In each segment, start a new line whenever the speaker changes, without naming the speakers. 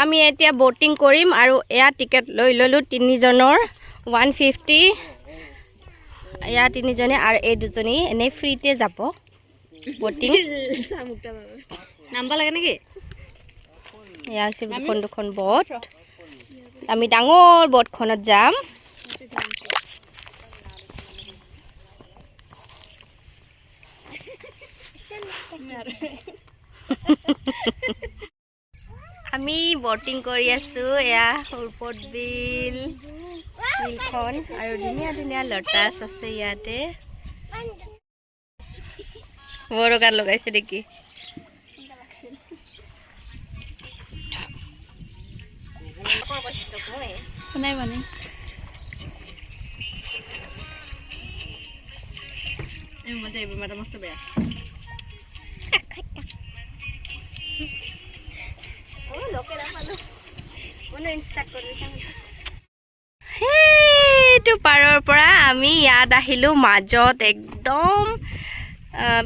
আমি এতিয়া বোটিং কৰিম আৰু এয়া টিকেট লৈ ললো 3 জনৰ 150 এয়া 3 জনে আৰু এই দুজনী এনে ফ্ৰীতে যাব বোটিং
নাম্বাৰ লাগে নেকি
এয়া হৈছে দুখন বোট আমি ডাঙৰ বোটখনত যাম আমি বোটিং কৰি আছো এয়া ওপৰত বিলখন আৰু ধুনীয়া ধুনীয়া লটাছ আছে ইয়াতে বড় গান লগাইছে দেখি
শুনাই মানে এই মতে এই মাটা মস্ত বেয়া সেইটো পাৰৰ পৰা আমি ইয়াত আহিলো মাজত একদম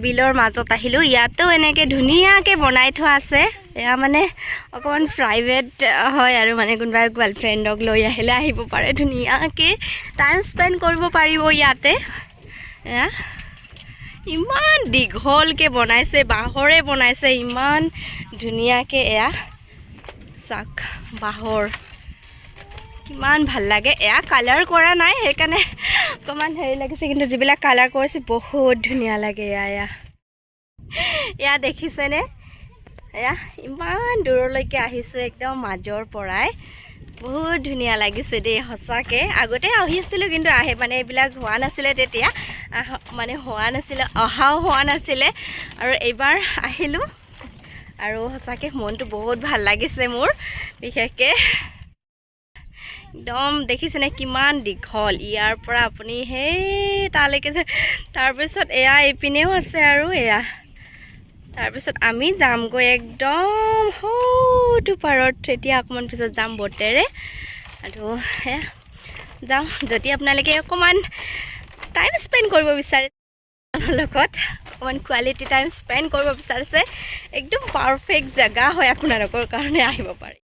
বিলৰ মাজত আহিলো ইয়াতো এনেকে ধুনীয়াকে বনাই থোৱা আছে এয়া মানে অকমান প্ৰাইভেট হয় আৰু মানে কোনোবা গাৰ্লফ্ৰেণ্ডক লৈ আহিলে আহিব পাৰে ধুনীয়াকে টাইম স্পেন্ড কৰিব পাৰিব ইয়াতে এয়া ইমান দীঘলকে বনাইছে বাঁহৰে বনাইছে ইমান ধুনীয়াকে এয়া চাক বাঁহৰ কিমান ভাল লাগে এয়া কালাৰ কৰা নাই সেইকাৰণে অকমান হেৰি লাগিছে কিন্তু যিবিলাক কালাৰ কৰিছে বহুত ধুনীয়া লাগে এয়া দেখিছেনে এয়া ইমান দূৰলৈকে আহিছোঁ একদম মাজৰ পৰাই বহুত ধুনীয়া লাগিছে দেই সঁচাকৈ আগতে আহিছিলোঁ কিন্তু মানে এইবিলাক হোৱা নাছিলে তেতিয়া মানে হোৱা নাছিলে অহাও হোৱা নাছিলে আৰু এইবাৰ আহিলোঁ আৰু সঁচাকৈ মনটো বহুত ভাল লাগিছে মোৰ বিশেষকৈ একদম দেখিছেনে কিমান দীঘল ইয়াৰ পৰা আপুনি সেই তালৈকে যে তাৰপিছত এয়া এইপিনেও আছে আৰু এয়া তাৰপিছত আমি যামগৈ একদম সৌটো পাৰত এতিয়া অকণমান পিছত যাম বটেৰে আৰু সেয়া যাওঁ যদি আপোনালোকে অকণমান টাইম স্পেণ্ড কৰিব বিচাৰে লগত অকণমান কোৱালিটি টাইম স্পেণ্ড কৰিব বিচাৰিছে একদম পাৰফেক্ট জেগা হয় আপোনালোকৰ কাৰণে আহিব পাৰে